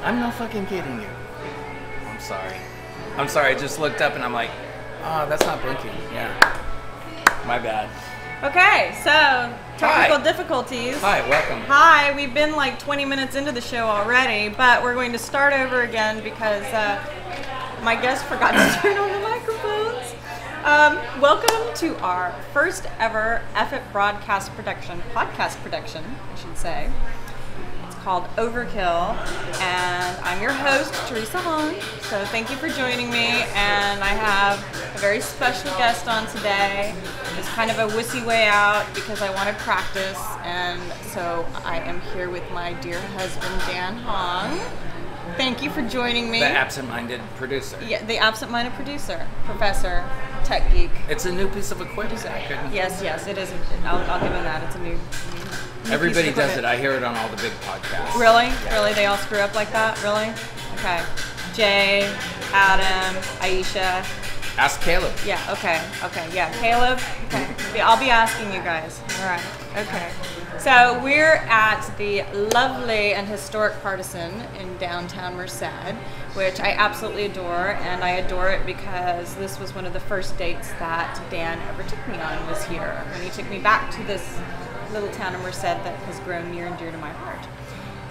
I'm not fucking kidding you. I'm sorry. I'm sorry. I just looked up and I'm like, oh, that's not blinking. Yeah. My bad. Okay, so technical difficulties. Hi, welcome. Hi, we've been like 20 minutes into the show already, but we're going to start over again because my guest forgot to turn on the microphones. Welcome to our first ever podcast production, I should say. It's called Overkill, and I'm your host, Theresa. So thank you for joining me, and I have a very special guest on today. It's kind of a wussy way out because I want to practice, and so I am here with my dear husband, Dan Hong. Thank you for joining me. The absent-minded producer. Yeah, the absent-minded producer, professor, tech geek. It's a new piece of equipment. Yes, it is. I'll give him that. It's a new Everybody does it. I hear it on all the big podcasts. Really? Yeah. Really? They all screw up like that? Really? Okay. Jay, Adam, Aisha. Ask Caleb. Yeah, okay. Yeah, Caleb. Okay. I'll be asking you guys. All right. Okay. So we're at the lovely and historic Partisan in downtown Merced, which I absolutely adore, and I adore it because this was one of the first dates that Dan ever took me on was here, when he took me back to this little town of Merced that has grown near and dear to my heart.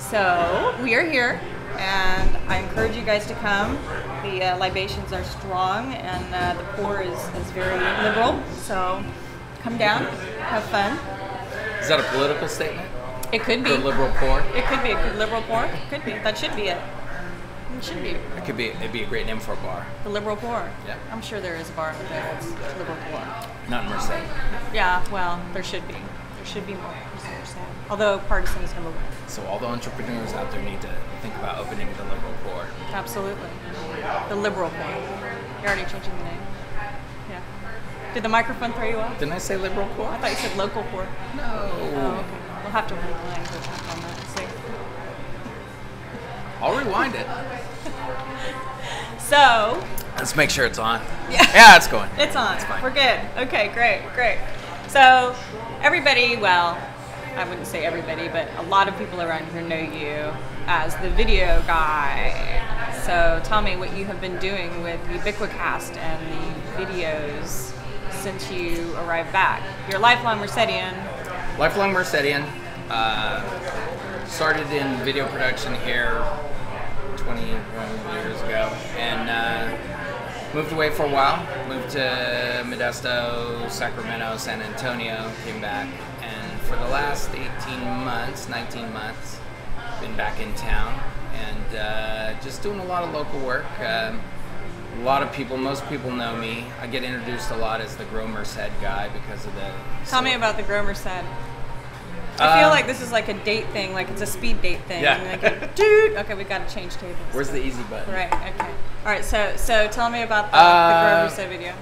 So we are here, and I encourage you guys to come. The libations are strong, and the pour is very liberal, so come down, have fun. Is that a political statement? It could be. The liberal poor? It could be a good liberal pour. It could be. That should be it. It should be. It could be. It'd be a great name for a bar. The liberal pour. Yeah. I'm sure there is a bar out there that's liberal pour. Not in Merced. Yeah, well, there should be. There should be more. Although Partisan is number one. So all the entrepreneurs out there need to think about opening the liberal pour. Absolutely. The liberal pour. You're already changing the name. Yeah. Did the microphone throw you off? Didn't I say liberal pour? I thought you said local pour. No. Oh, okay. We'll have to rewind on that and see. I'll rewind it. So. Let's make sure it's on. Yeah, it's going. It's on. It's fine. We're good. Okay, great. So, everybody, well, I wouldn't say everybody, but a lot of people around here know you as the video guy. So, tell me what you have been doing with Ubiquicast and the videos since you arrived back. You're a lifelong Mercedian. Lifelong Mercedian. Started in video production here 21 years ago, and moved away for a while. Moved to Modesto, Sacramento, San Antonio, came back, and for the last 19 months, been back in town, and just doing a lot of local work. A lot of people, most people know me. I get introduced a lot as the Gromer Merced guy because of the... Tell me about the Gromer Merced. I feel like this is like a date thing, like it's a speed date thing. Yeah. Like dude. Okay, we got to change tables. Where's the easy button? Right. Okay. All right. So tell me about the Gromer Merced video.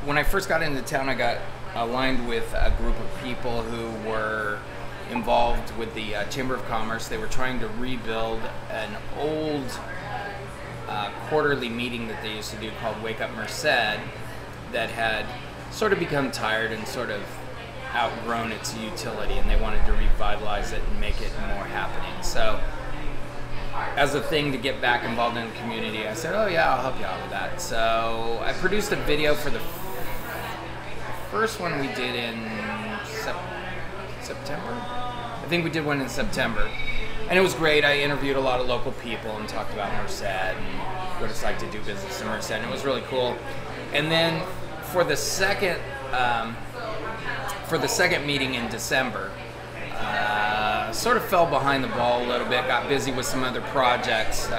When I first got into town, I got aligned with a group of people who were involved with the Chamber of Commerce. They were trying to rebuild an old quarterly meeting that they used to do called Wake Up Merced that had sort of become tired and sort of outgrown its utility, and they wanted to revitalize it and make it more happening. So as a thing to get back involved in the community, I said, oh yeah, I'll help you out with that. So I produced a video for the first one we did in September. I think we did one in September. And it was great. I interviewed a lot of local people and talked about Merced and what it's like to do business in Merced, and it was really cool. And then for the second meeting in December, sort of fell behind the ball a little bit, got busy with some other projects,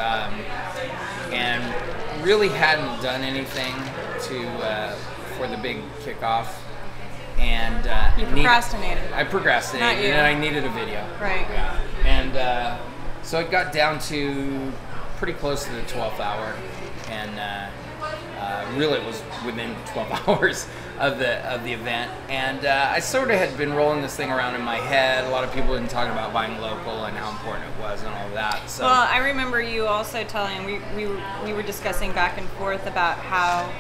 and really hadn't done anything for the big kickoff. And you procrastinated. I procrastinated, and I needed a video. Right. Yeah. And so it got down to pretty close to the 12th hour, and really it was within 12 hours of the event. And I sort of had been rolling this thing around in my head. A lot of people had been talking about buying local and how important it was and all of that. So. Well, I remember you also telling, we were discussing back and forth about how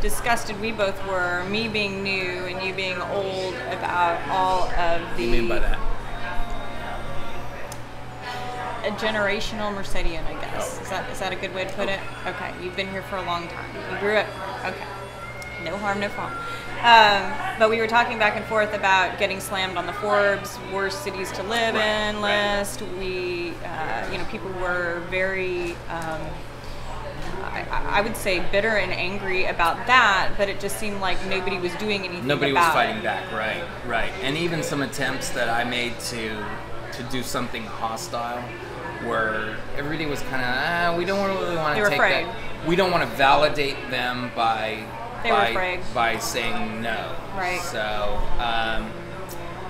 disgusted we both were, me being new and you being old, about all of the... What do you mean by that? a generational Mercedian, I guess. Is that a good way to put it? Okay, you've been here for a long time. You grew up. Okay, no harm, no foul. But we were talking back and forth about getting slammed on the Forbes worst cities to live in list. We, people were very, I would say, bitter and angry about that. But it just seemed like nobody was doing anything. Nobody was fighting back, right. And even some attempts that I made to do something hostile, where everybody was kind of, we don't really want to take afraid. that. We don't want to validate them by saying no. Right.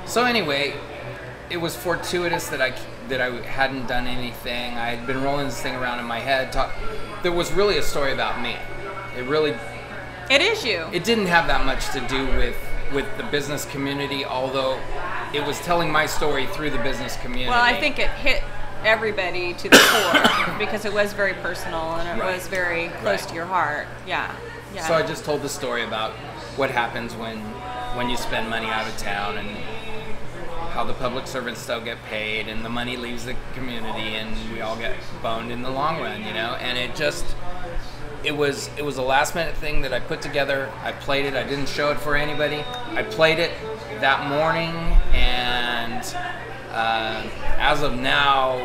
So anyway, it was fortuitous that I hadn't done anything. I had been rolling this thing around in my head. There was really a story about me. It is you. It didn't have that much to do with the business community, although it was telling my story through the business community. Well, I think it hit everybody to the core because it was very personal and it was very close to your heart. Yeah. So I just told the story about what happens when you spend money out of town and how the public servants still get paid and the money leaves the community and we all get boned in the long run, And it was a last minute thing that I put together. I played it. I didn't show it for anybody. I played it that morning, and as of now,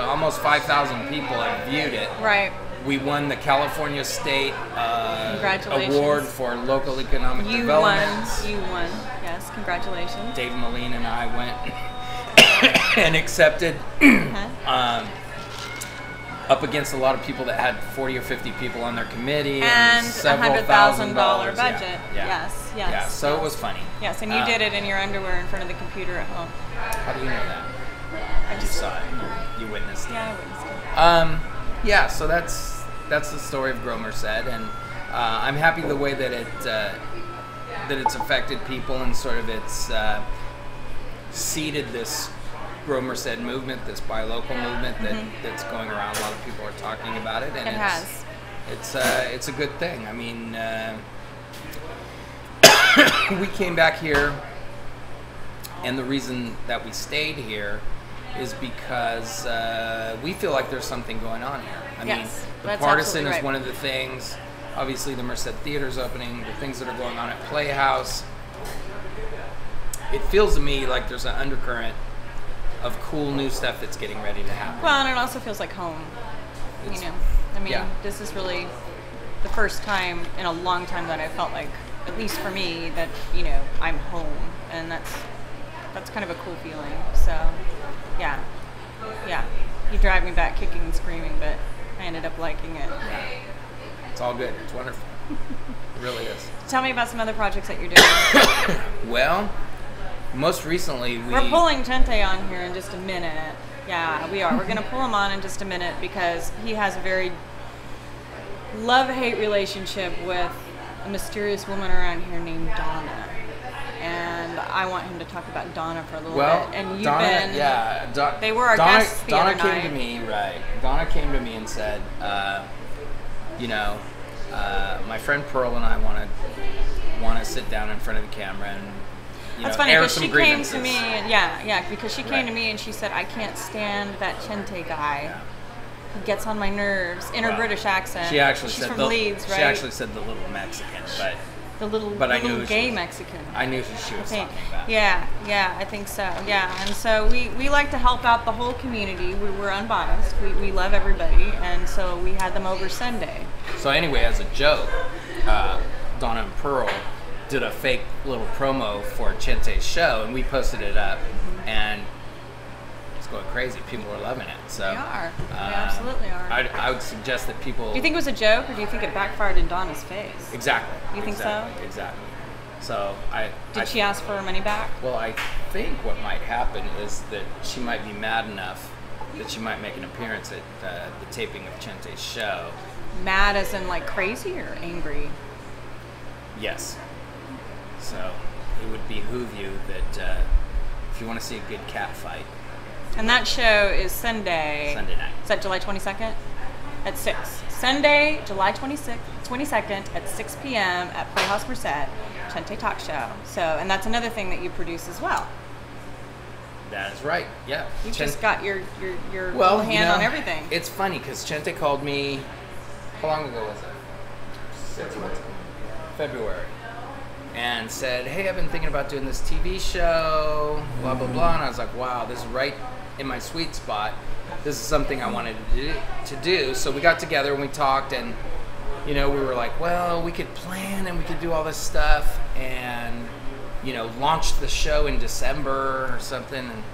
almost 5,000 people have viewed it. Right. We won the California State Award for Local Economic Development. You won. Yes, congratulations. Dave Moline and I went and accepted. Up against a lot of people that had 40 or 50 people on their committee and several $100,000 budget. Yes. So it was funny. Yes, and you did it in your underwear in front of the computer at home. How do you know that? I just saw it. You witnessed it. Yeah, I witnessed it. So that's the story of Gromer Merced, and I'm happy the way that it's affected people and sort of it's seeded this Gromer Merced movement, this buy local movement that's going around. A lot of people are talking about it, and it's a good thing. I mean, we came back here, and the reason that we stayed here is because we feel like there's something going on here. I mean, the Partisan is one of the things. Obviously, the Merced Theater's opening. The things that are going on at Playhouse. It feels to me like there's an undercurrent of cool new stuff that's getting ready to happen. Well, and it also feels like home. This is really the first time in a long time that I felt like, at least for me, that I'm home, and that's kind of a cool feeling. So, yeah. You drive me back kicking and screaming, but I ended up liking it. Yeah. It's all good. It's wonderful. It really is. Tell me about some other projects that you're doing. Well, most recently we're pulling Chente on here in just a minute. Yeah, we are. We're going to pull him on in just a minute because he has a very love-hate relationship with a mysterious woman around here named Donna. And I want him to talk about Donna for a little bit. And you've they were our guests the other night. Donna came to me, Donna came to me and said, my friend Pearl and I want to sit down in front of the camera and that's funny because she came to me and because she came to me and she said, I can't stand that Chente guy. Yeah. He gets on my nerves in her British accent. She actually She's said from Leeds, right? She actually said the little Mexican, the little gay Mexican. I knew who she was talking about. Yeah, I think so. Yeah, and so we like to help out the whole community. We're unbiased. We love everybody, and so we had them over Sunday. So anyway, as a joke, Donna and Pearl did a fake little promo for Chente's show, and we posted it up, and it's going crazy. People are loving it. So they are. They absolutely are. I would suggest that people. Do you think it was a joke, or do you think it backfired in Donna's face? Exactly. You think so? Exactly. So Did she ask for her money back? Well, I think what might happen is that she might be mad enough that she might make an appearance at the taping of Chente's show. Mad as in like crazy or angry? Yes. So it would behoove you that if you want to see a good cat fight. And that show is Sunday night. Is that July 22nd? At 6. Sunday, July 22nd at 6 p.m. at Playhouse Merced, Chente Talk Show. So, and that's another thing that you produce as well. That is right. Yeah. You just got your well, hand on everything. It's funny because Chente called me. How long ago was it? 6 months ago. February. And said, hey, I've been thinking about doing this TV show, blah, blah, blah. And I was like, wow, this is right in my sweet spot. This is something I wanted to do. So we got together and we talked, and, we were like, well, we could plan and we could do all this stuff and, launch the show in December or something. And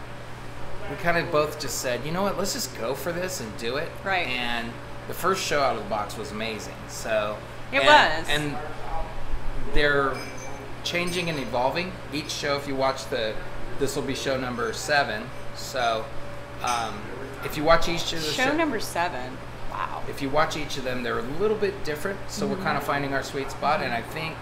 we kind of both just said, you know what, let's just go for this and do it. Right. And the first show out of the box was amazing. So it was. And they're changing and evolving each show. If you watch this will be show number 7. So if you watch each of the show number 7. Wow. If you watch each of them, they're a little bit different. So we're kind of finding our sweet spot. And I think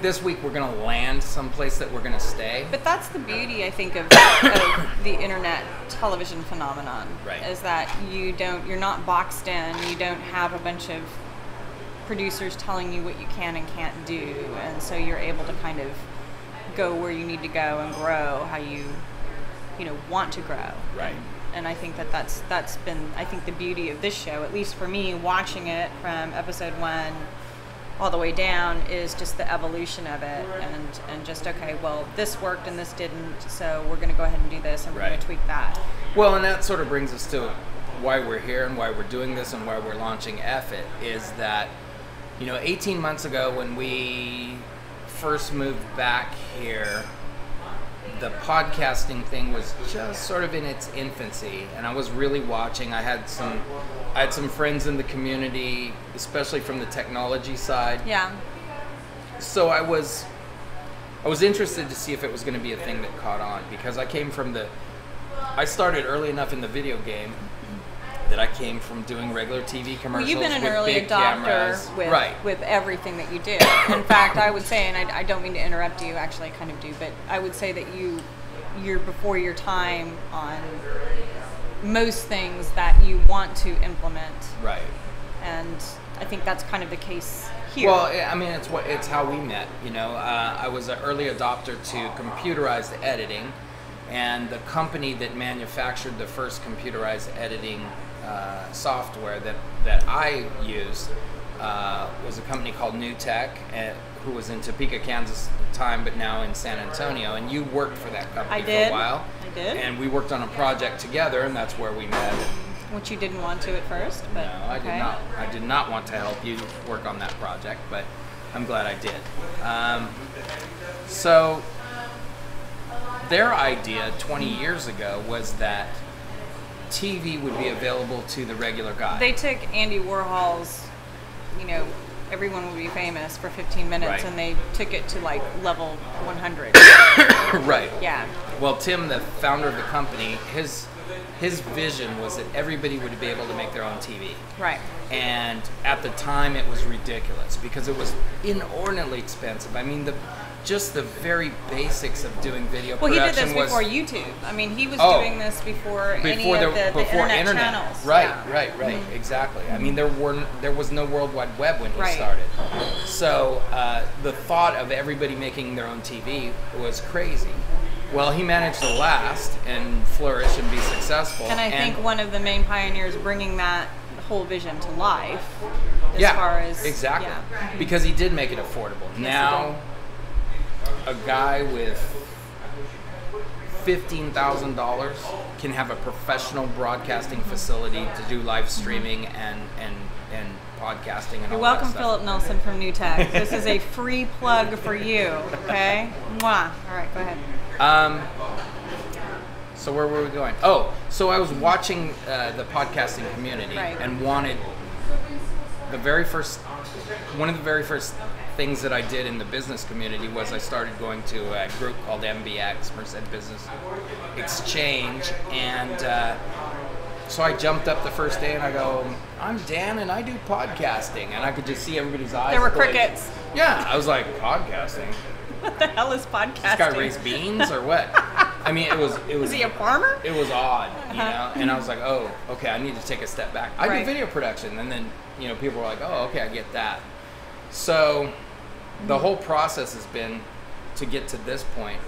this week we're going to land someplace that we're going to stay. But that's the beauty, I think, of the internet television phenomenon. Right. Is that you're not boxed in. You don't have a bunch of producers telling you what you can and can't do, and so you're able to kind of go where you need to go and grow how you want to grow. Right. And I think that's been, I think, the beauty of this show, at least for me, watching it from episode 1 all the way down, is just the evolution of it, and just, okay, well, this worked and this didn't, so we're going to go ahead and do this, and we're going to tweak that. Well, and that sort of brings us to why we're here and why we're doing this and why we're launching F-It, is that 18 months ago when we first moved back here, the podcasting thing was just sort of in its infancy, and I was really watching. I had some friends in the community, especially from the technology side. Yeah. So I was interested to see if it was going to be a thing that caught on, because I started early enough in the video game that I came from doing regular TV commercials. Well, you've been an with early big adopter with everything that you do. In fact, I would say, and I don't mean to interrupt you, actually I kind of do, but I would say that you're before your time on most things that you want to implement. Right. And I think that's kind of the case here. Well, I mean, it's how we met. I was an early adopter to computerized editing, and the company that manufactured the first computerized editing software that I used was a company called New Tech, who was in Topeka, Kansas at the time, but now in San Antonio. And you worked for that company for a while. I did. And we worked on a project together, and that's where we met. Which you didn't want to at first, but no, I did not. I did not want to help you work on that project, but I'm glad I did. So their idea 20 years ago was that TV would be available to the regular guy. They took Andy Warhol's, everyone would be famous for 15 minutes, right, and they took it to like level 100. Right. Yeah. Well, Tim, the founder of the company, his vision was that everybody would be able to make their own TV. Right. And at the time, it was ridiculous because it was inordinately expensive. I mean, just the very basics of doing video production. Well, he did this before YouTube. I mean, he was doing this before any of the internet channels. Right, yeah. right, mm-hmm. Exactly. I mean, there was no World Wide Web when he right. started. So the thought of everybody making their own TV was crazy. Well, he managed to last and flourish and be successful. And I think one of the main pioneers bringing that whole vision to life, as far as exactly, yeah. because he did make it affordable. Yes, now, a guy with $15,000 can have a professional broadcasting facility to do live streaming and podcasting and You're all welcome, that stuff. Philip Nelson from New Tech. This is a free plug for you, okay? Mwah. All right, go ahead. So where were we going? Oh, so I was watching the podcasting community right. and wanted one of the very first things that I did in the business community was I started going to a group called MBX, Merced Business Exchange, and so I jumped up the first day and I go, I'm Dan and I do podcasting, and I could just see everybody's eyes. There were crickets. Yeah, I was like, podcasting? What the hell is podcasting? This guy raise beans or what? I mean, it was. Is he a farmer? It was odd, and I was like, oh, okay, I need to take a step back. I do video production, and then people were like, oh, okay, I get that. So the whole process has been to get to this point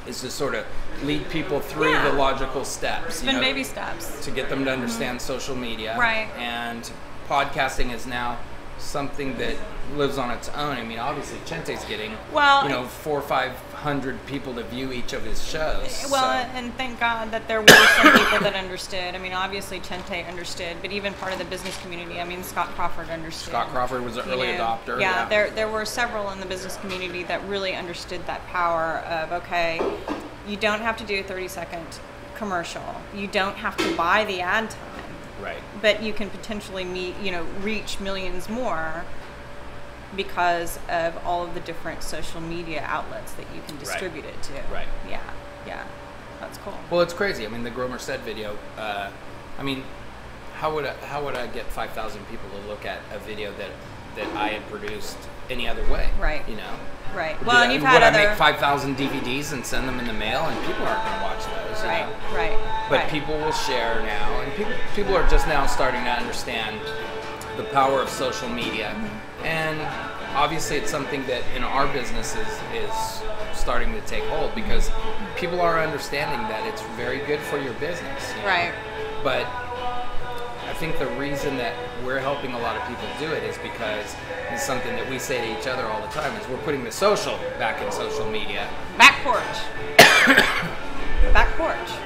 is to sort of lead people through Yeah. the logical steps. It's been baby steps. To get them to understand social media. Right. And podcasting is now something that lives on its own. I mean, obviously, Chente's getting, 400 or 500 people to view each of his shows. Well, so. and thank God that there were some people that understood. I mean, obviously, Chente understood, but even part of the business community, I mean, Scott Crawford understood. Scott Crawford was an early adopter. Yeah, there were several in the business community that really understood that power of, okay, you don't have to do a 30-second commercial. You don't have to buy the ad time. Right. But you can potentially reach millions more because of all of the different social media outlets that you can distribute it to. Right. Yeah. That's cool. Well, it's crazy. I mean, the Gromer Merced video, I mean, how would I get 5,000 people to look at a video that I had produced any other way? Right. You know? Right. Well, and you've had Would I make 5,000 DVDs and send them in the mail, and people aren't going to watch those? Right. You know? Right. But people will share now, and people are just now starting to understand the power of social media. Mm-hmm. And obviously it's something that in our business is starting to take hold, because people are understanding that it's very good for your business. You know? Right. But I think the reason that we're helping a lot of people do it is because it's something that we say to each other all the time, is we're putting the social back in social media. Back porch. Back porch.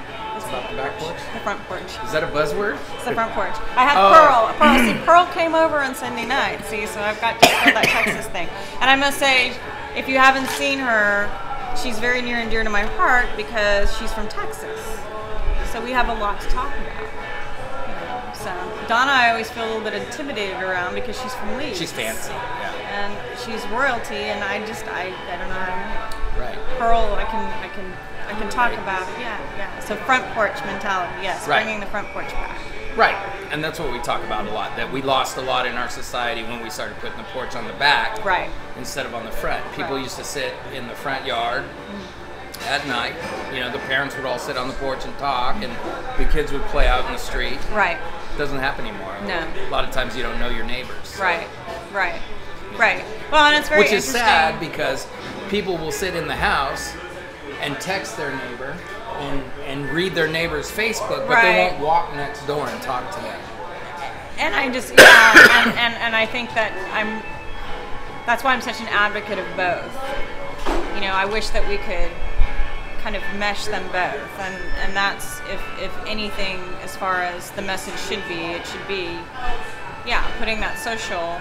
About the back porch? The front porch. Is that a buzzword? It's the front porch. I had Pearl. See, Pearl came over on Sunday night. See, so I've got that Texas thing. And I must say, if you haven't seen her, she's very near and dear to my heart because she's from Texas. So we have a lot to talk about. So Donna, I always feel a little bit intimidated around because she's from Leeds. She's fancy, yeah. And she's royalty, and I don't know how to. Right. Pearl, I can talk about, yeah. So front porch mentality, yes, right. Bringing the front porch back. Right, and that's what we talk about a lot, that we lost a lot in our society when we started putting the porch on the back instead of on the front. People used to sit in the front yard at night. You know, the parents would all sit on the porch and talk, and the kids would play out in the street. Right. It doesn't happen anymore. No. A lot of times you don't know your neighbors. So. Right. Well, and it's very Which is interesting. sad, because people will sit in the house and text their neighbor and read their neighbor's Facebook, but they won't walk next door and talk to them. And I just, and I think that that's why I'm such an advocate of both. You know, I wish that we could kind of mesh them both, and that's, if anything, as far as the message should be, it should be, putting that social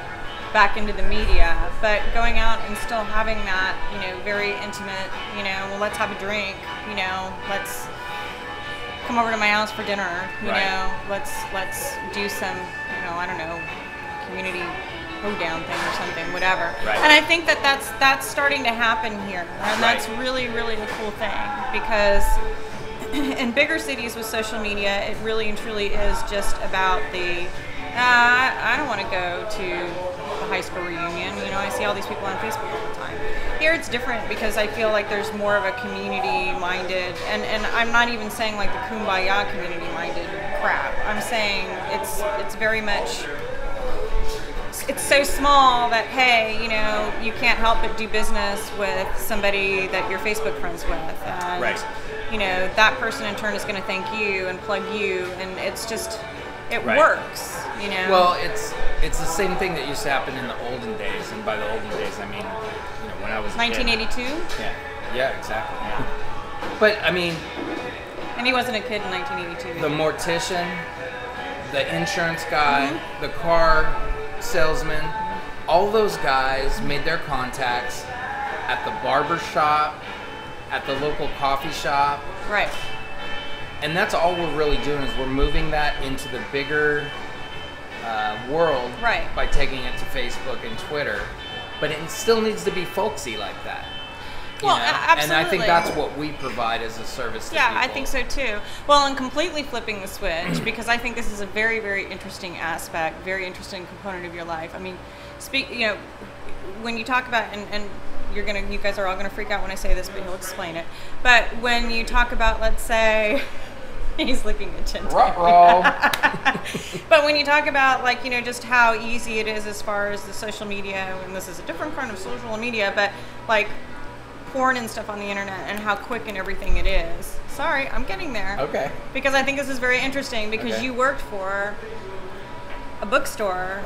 back into the media, but going out and still having that, very intimate, well, let's have a drink, let's come over to my house for dinner, you know, let's do some, I don't know, community hoedown thing or something, whatever. Right. And I think that's starting to happen here, and that's really, really a cool thing, because in bigger cities with social media, it really and truly is just about the, I don't want to go to the high school reunion. I see all these people on Facebook all the time. Here it's different, because I feel like there's more of a community-minded, and I'm not even saying like the kumbaya community-minded crap. I'm saying it's very much, it's so small that, hey, you can't help but do business with somebody that you're Facebook friends with. And, that person in turn is going to thank you and plug you, and it's just, it works. Well, it's the same thing that used to happen in the olden days, and by the olden days I mean, when I was 1982. Yeah, exactly. Yeah. But I mean, and he wasn't a kid in 1982. The mortician, the insurance guy, the car salesman, all those guys made their contacts at the barber shop, at the local coffee shop. Right. And that's all we're really doing, is we're moving that into the bigger world by taking it to Facebook and Twitter. But it still needs to be folksy like that. Absolutely. And I think that's what we provide as a service to people. I think so too. Well, and completely flipping the switch, because I think this is a very, very interesting aspect, very interesting component of your life. I mean, when you talk about, and you guys are all gonna freak out when I say this, but he'll explain it. But when you talk about, let's say, he's looking at Chente. But when you talk about, like, just how easy it is as far as the social media, and this is a different kind of social media, but like porn and stuff on the internet and how quick and everything it is. Sorry, I'm getting there. Okay. Because I think this is very interesting because Okay. you worked for a bookstore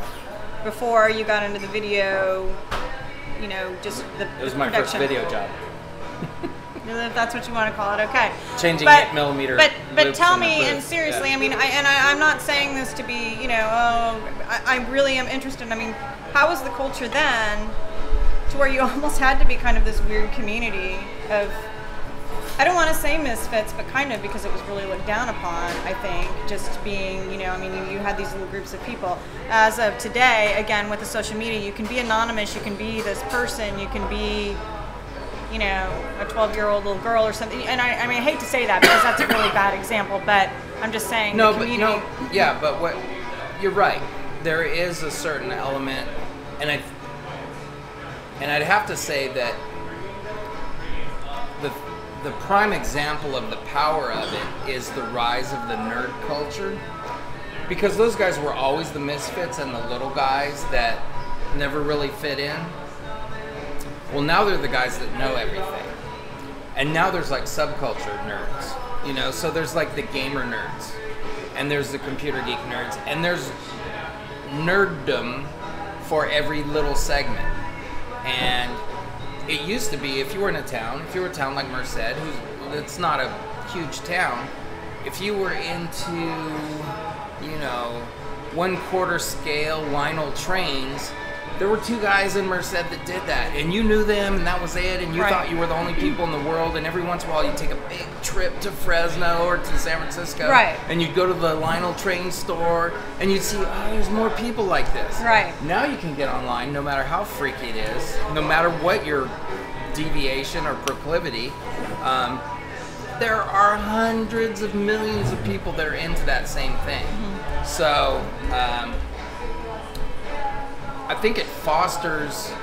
before you got into the video, you know, just the It was my first video job. If that's what you want to call it, okay. Changing 8mm. But tell me, loops. and seriously, Yeah. I mean, I'm not saying this to be, you know, oh, I really am interested. I mean, how was the culture then to where you almost had to be kind of this weird community of, I don't want to say misfits, but kind of, because it was really looked down upon, I think, just being, you know, I mean, you had these little groups of people. As of today, again, with the social media, you can be anonymous, you can be this person, you can be, you know, a 12-year-old little girl or something. And I mean, I hate to say that because that's a really bad example, but I'm just saying No, the but community. yeah, but what you're right. There is a certain element, and I'd have to say that the prime example of the power of it is the rise of the nerd culture, because those guys were always the misfits and the little guys that never really fit in. Well, now they're the guys that know everything. And now there's like subculture nerds, you know? So there's like the gamer nerds, and there's the computer geek nerds, and there's nerddom for every little segment. And it used to be, if you were in a town like Merced, it's not a huge town, if you were into, you know, 1/4 scale Lionel trains, there were 2 guys in Merced that did that, and you knew them, and that was it, and you Right. thought you were the only people in the world, and every once in a while you'd take a big trip to Fresno or to San Francisco, Right. and you'd go to the Lionel train store, and you'd see, oh, there's more people like this. Right. Now you can get online, no matter how freaky it is, no matter what your deviation or proclivity, there are hundreds of millions of people that are into that same thing. Mm-hmm. So, I think it fosters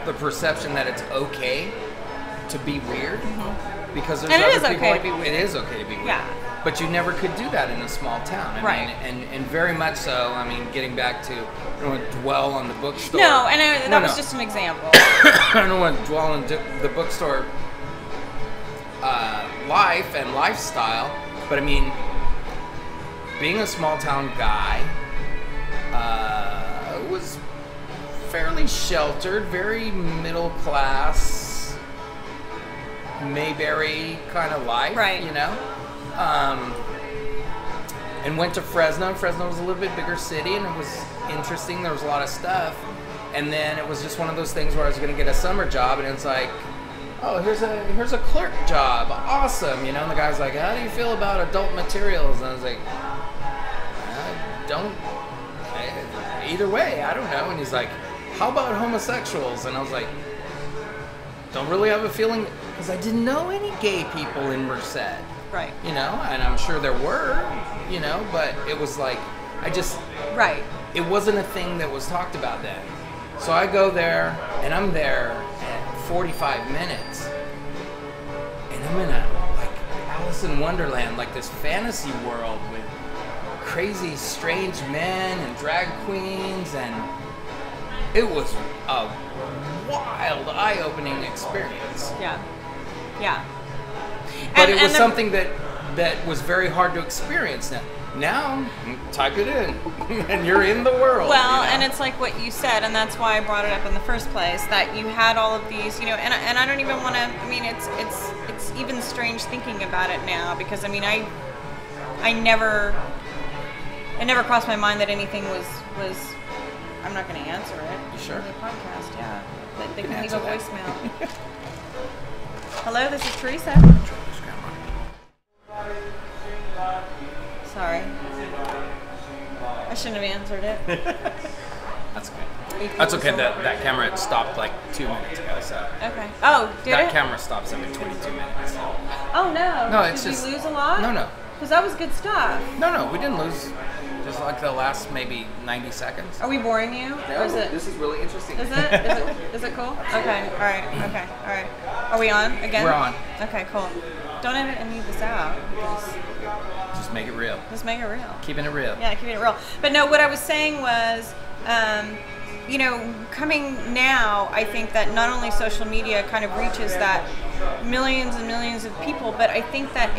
the perception that it's okay to be weird, because there's And it other is people okay like, to be weird. It is okay to be weird. Yeah. But you never could do that in a small town. I Right. mean, and very much so. I mean, getting back to, I don't want to dwell on the bookstore. No, and that No, was no. just an example. I don't want to dwell on the bookstore life and lifestyle, but I mean, being a small town guy, was fairly sheltered, very middle class, Mayberry kind of life, Right. you know? And went to Fresno. Fresno was a little bit bigger city, and it was interesting. There was a lot of stuff. And then it was just one of those things where I was going to get a summer job, and it's like, oh, here's a clerk job. Awesome. You know, and the guy's like, how do you feel about adult materials? And I was like, either way, I don't know. And he's like, how about homosexuals? And I was like, don't really have a feeling, because I didn't know any gay people in Merced. Right. You know, and I'm sure there were, you know, but it was like, Right. it wasn't a thing that was talked about then. So I go there, and I'm there at 45 minutes, and I'm in a, like, Alice in Wonderland, like this fantasy world with crazy, strange men and drag queens, and it was a wild, eye-opening experience. Yeah. Yeah. But it was something that was very hard to experience now. Now, type it in, and you're in the world. Well, you know? and it's like what you said, and that's why I brought it up in the first place, that you had all of these, you know, and I don't even want to, I mean, it's even strange thinking about it now, because, I mean, it never crossed my mind that anything was I'm not going to answer it. You sure? The podcast, yeah. They can leave answer a that. voicemail. Hello, this is Theresa. Sorry. I shouldn't have answered it. That's okay. That's okay. That camera had stopped like 2 minutes ago, so. Okay. Oh, did that it? camera stops every 22 minutes. Oh, no. No, it's Did just. we lose a lot? No. Because that was good stuff. No, we didn't lose. Just like the last maybe 90 seconds. Are we boring you? Or is it? This is really interesting. Is it? Is it cool? Okay. All right. Okay. All right. Are we on again? We're on. Okay. Cool. Don't edit any of this out. Just make it real. Just make it real. Keeping it real. Yeah, keeping it real. But no, what I was saying was, coming now, I think that not only social media kind of reaches that millions and millions of people, but I think that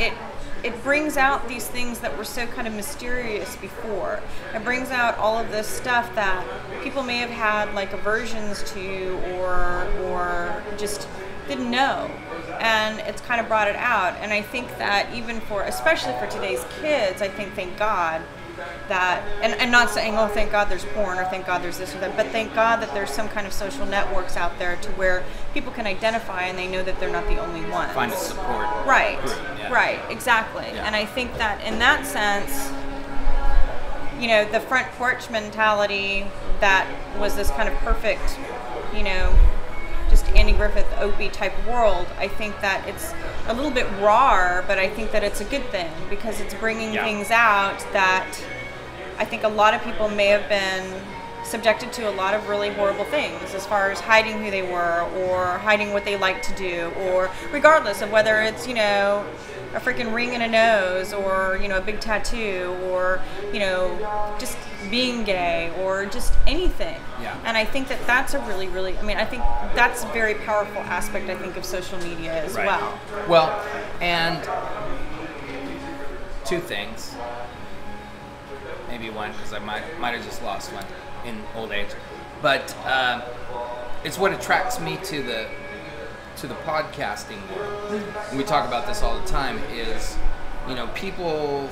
it brings out these things that were so kind of mysterious before. It brings out all of this stuff that people may have had like aversions to or just didn't know. And it's kind of brought it out. And I think that even especially for today's kids, I think, thank God, that, and not saying, oh, thank God there's porn or thank God there's this or that, but thank God that there's some kind of social networks out there to where people can identify and they know that they're not the only ones. Find a support right group. Yeah. Right, exactly. Yeah. And I think that in that sense, the front porch mentality that was this kind of perfect, just Andy Griffith Opie type world, I think that it's a little bit raw, but I think that it's a good thing because it's bringing things out that I think a lot of people may have been subjected to a lot of really horrible things as far as hiding who they were or hiding what they like to do, or regardless of whether it's, a freaking ring in a nose or, a big tattoo or, just being gay or just anything. Yeah. And I think that that's a really, really, I think that's a very powerful aspect, I think, of social media as well. Well, and two things. Maybe one, because I might have just lost one in old age. But it's what attracts me to the podcasting world. We talk about this all the time, is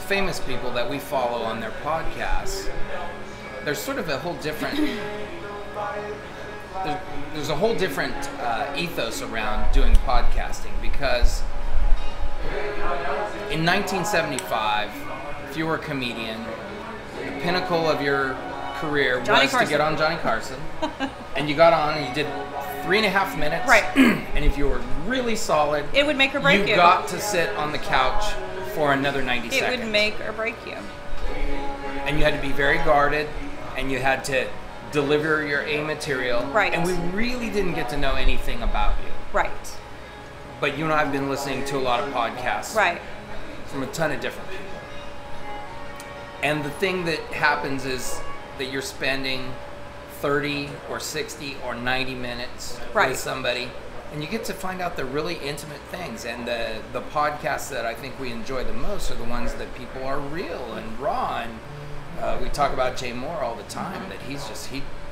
famous people that we follow on their podcasts, there's sort of a whole different there's a whole different ethos around doing podcasting, because in 1975, if you were a comedian, the pinnacle of your career was to get on Johnny Carson, and you got on and you did 3.5 minutes. Right. And if you were really solid, it would make or break you. You got to sit on the couch for another 90 seconds. It would make or break you. And you had to be very guarded, and you had to deliver your A material. Right. And we really didn't get to know anything about you. Right. But you and I have been listening to a lot of podcasts. Right. From a ton of different people. And the thing that happens is that you're spending 30 or 60 or 90 minutes with somebody, and you get to find out the really intimate things. And the podcasts that I think we enjoy the most are the ones that people are real and raw. And we talk about Jay Moore all the time, that he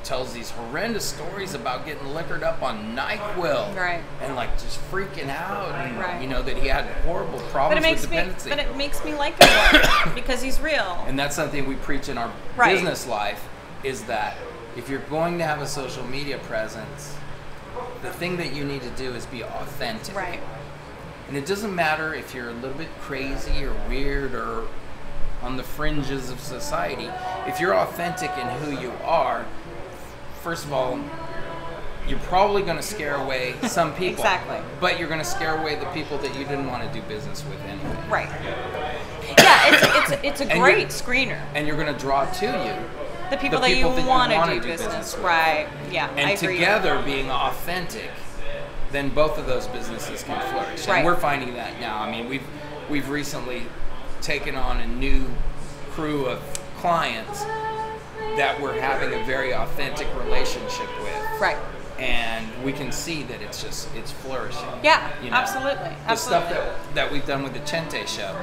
tells these horrendous stories about getting liquored up on NyQuil, and like just freaking out, and that he had horrible problems with dependency. But it makes me like him more because he's real. And that's something we preach in our business life, is that if you're going to have a social media presence, the thing that you need to do is be authentic. Right. And it doesn't matter if you're a little bit crazy or weird or on the fringes of society. If you're authentic in who you are, first of all, you're probably going to scare away some people. Exactly. But you're going to scare away the people that you didn't want to do business with anyway. Right. Yeah, it's a great screener. And you're going to draw to you the people that you want to do business with. Right. Yeah. And I agree. Together being authentic, then both of those businesses can flourish. Right. And we're finding that now. I mean, we've recently taken on a new crew of clients that we're having a very authentic relationship with. Right. And we can see that it's flourishing. Yeah, absolutely. The stuff that we've done with the Chente show.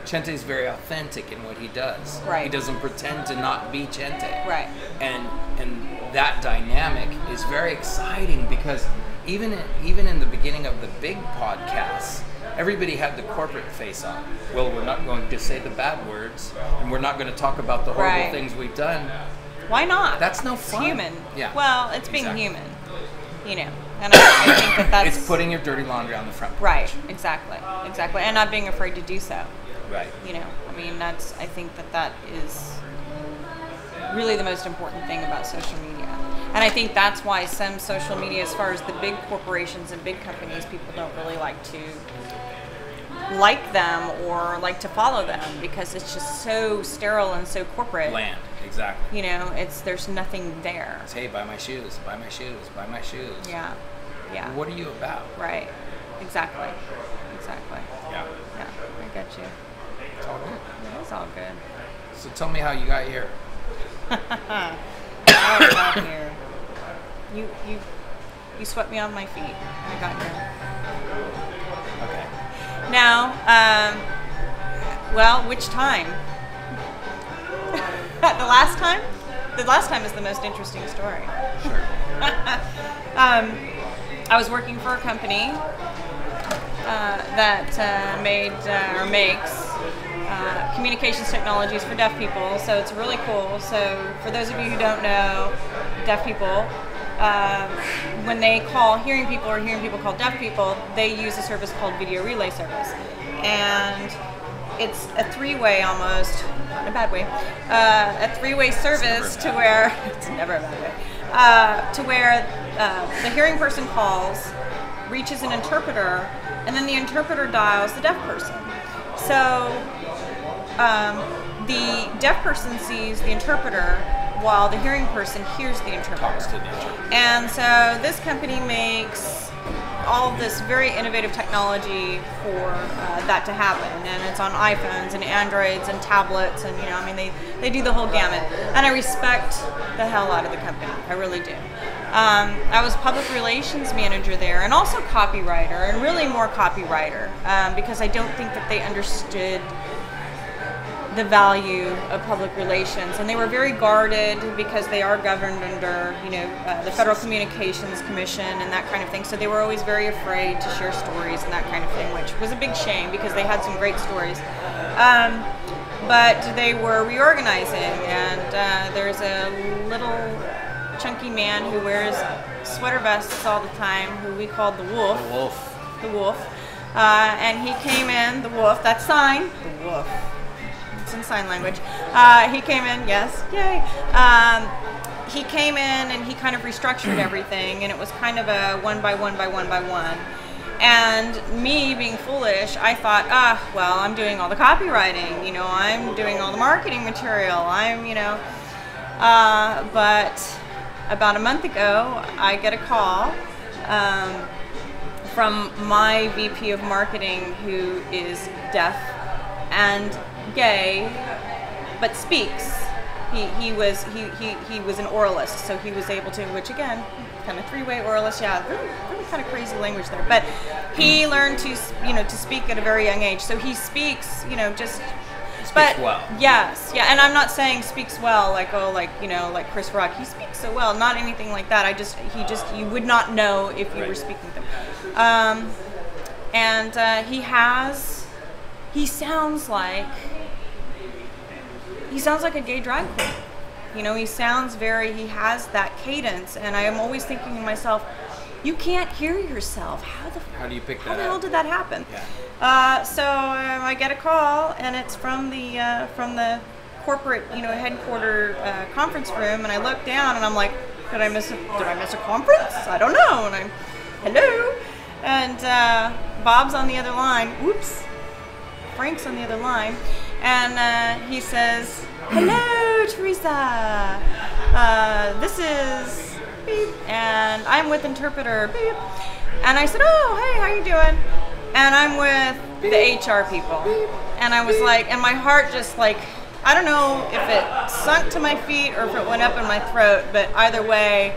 Chente is very authentic in what he does. Right. He doesn't pretend to not be Chente. Right. And that dynamic is very exciting, because even in the beginning of the big podcasts, everybody had the corporate face on. Well, we're not going to say the bad words, and we're not going to talk about the horrible things we've done. Why not? That's no fun. It's human. Yeah. Well, it's being human. And I think that's... It's putting your dirty laundry on the front porch. Right, exactly. And not being afraid to do so. Right. I think that is really the most important thing about social media. And I think that's why some social media, as far as the big corporations and big companies, people don't really like them or like to follow them, because it's just so sterile and so corporate. Bland, exactly. There's nothing there. It's, hey, buy my shoes, buy my shoes, buy my shoes. Yeah. What are you about? Right. Exactly. Yeah. I get you. It's all good. It is all good. So tell me how you got here. how I got here. You swept me off my feet. I got here. Okay. Now, well, which time? The last time? The last time is the most interesting story. Sure. I was working for a company that made or makes communications technologies for deaf people. So it's really cool. So for those of you who don't know, deaf people, when they call hearing people or hearing people call deaf people, they use a service called video relay service. And it's a three-way almost, not in a bad way, a three-way service to where, it's never a bad way, to where the hearing person calls, reaches an interpreter, and then the interpreter dials the deaf person. So the deaf person sees the interpreter while the hearing person hears the interpreter. Talks to the interpreter. And so this company makes all of this very innovative technology for that to happen, and it's on iPhones and Androids and tablets, and they do the whole gamut. And I respect the hell out of the company, I really do. I was public relations manager there, and also copywriter, and really more copywriter, because I don't think that they understood the value of public relations, and they were very guarded because they are governed under, the Federal Communications Commission and that kind of thing. So they were always very afraid to share stories and that kind of thing, which was a big shame because they had some great stories. But they were reorganizing, and there's a little chunky man who wears sweater vests all the time, who we called the Wolf. The Wolf. The Wolf. And he came in, the Wolf, that sign, the Wolf. It's in sign language. He came in, yes, yay. He came in and he kind of restructured everything, and it was kind of a one by one by one by one. And me being foolish, I thought, well, I'm doing all the copywriting, I'm doing all the marketing material, but about a month ago, I get a call from my VP of marketing, who is deaf and gay, but speaks. He was an oralist, so he was able to, which again, kind of three-way oralist, really kind of crazy language there. But he learned to speak at a very young age, so he speaks, just. Speaks well. Yes, yeah, and I'm not saying speaks well like Chris Rock. He speaks so well, not anything like that. You would not know if you were speaking with him. And he sounds like a gay drag queen. He has that cadence, and I am always thinking to myself, you can't hear yourself. How do you pick that up? How the hell did that happen? Yeah. So I get a call, and it's from the corporate, headquarter conference room, and I look down, and I'm like, did I miss a conference? I don't know. And I'm, hello, and Bob's on the other line. Whoops. Frank's on the other line, and he says, hello, Theresa. This is beep, and I'm with interpreter beep. And I said, oh, hey, how you doing? And I'm with the HR people. And I was like, and my heart just like, I don't know if it sunk to my feet or if it went up in my throat, but either way,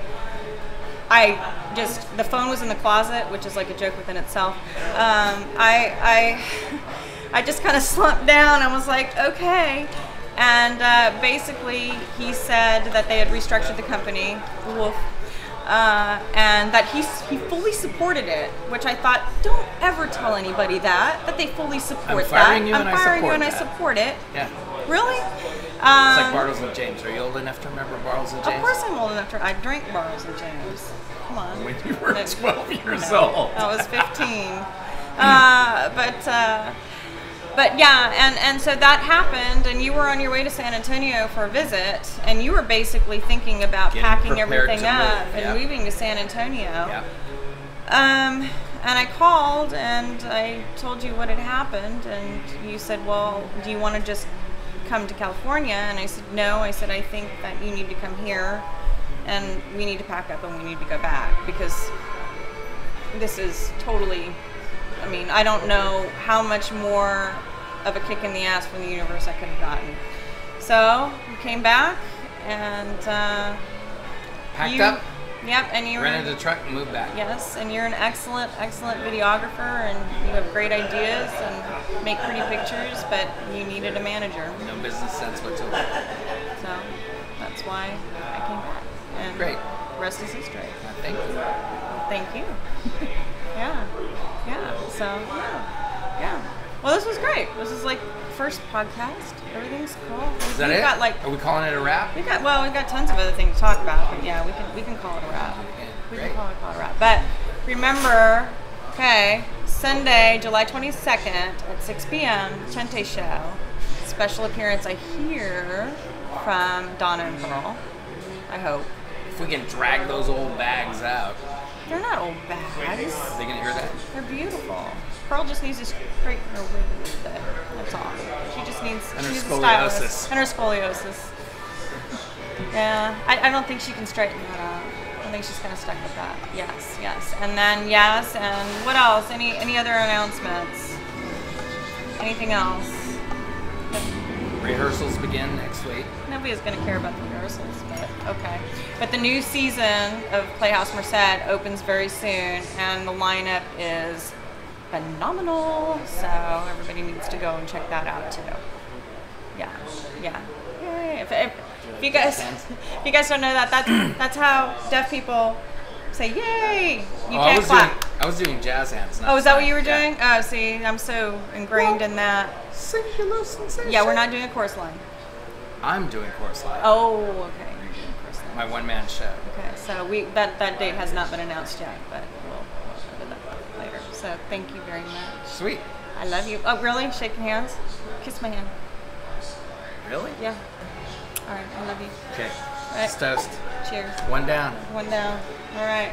the phone was in the closet, which is like a joke within itself. I just kind of slumped down and was like, okay. And basically, he said that they had restructured the company, Wolf, and that he fully supported it, which I thought, don't ever tell anybody that they fully support that. I'm firing you and I support it. Yeah. Really? It's like Bartles and James. Are you old enough to remember Bartles and James? Of course I'm old enough to. I drank Bartles and James. Come on. When you were 12 years old. I was 15. But yeah, and so that happened, and you were on your way to San Antonio for a visit, and you were basically thinking about packing everything up and moving to San Antonio. Yeah. And I called, and I told you what had happened, and you said, well, do you want to just come to California? And I said, no. I said, I think that you need to come here, and we need to pack up, and we need to go back, because this is totally... I mean, I don't know how much more of a kick in the ass from the universe I could have gotten. So we came back, and Packed up, Yep, and you rented a truck, and moved back. Yes, and you're an excellent videographer, and you have great ideas and make pretty pictures, but you needed a manager. No business sense whatsoever. So that's why I came back. And Great. Rest is history. Thank you. Thank you. Yeah. So yeah. Well, this was great. This is like first podcast. Everything's cool. Is that it? Are we calling it a wrap? We've got tons of other things to talk about, but yeah, we can call it a wrap. Okay, We great. can call it a wrap. But remember, okay, Sunday, July 22nd at 6 p.m. Chente show. Special appearance, I hear, from Donna and Pearl. I hope. If we can drag those old bags out. They're not old bags. Are they going to hear that? They're beautiful. Pearl just needs to straighten her wig a little bit. That's all. She just needs. And her she needs a scoliosis. stylist. And her scoliosis. Yeah, I don't think she can straighten that out. I think she's kind of stuck with that. Yes. And then and what else? Any other announcements? Anything else? Rehearsals begin next week. Nobody's going to care about the rehearsals, but okay. But the new season of Playhouse Merced opens very soon, and the lineup is phenomenal. So everybody needs to go and check that out too. Yeah. Yay. If you guys don't know that, that's how deaf people say yay. You can't clap. I was doing jazz hands. Oh, is that what you were doing? Oh, see, I'm so ingrained in that. Singular sensation. Yeah, we're not doing a chorus line. I'm doing chorus line. Oh, okay. You're doing chorus line. My one-man show. Okay, so that date has not been announced yet, but we'll cover that later. So thank you very much. Sweet. I love you. Oh, really? Shaking hands? Kiss my hand. Really? Yeah. All right, I love you. Okay. All right. Let's toast. Cheers. One down. One down. All right.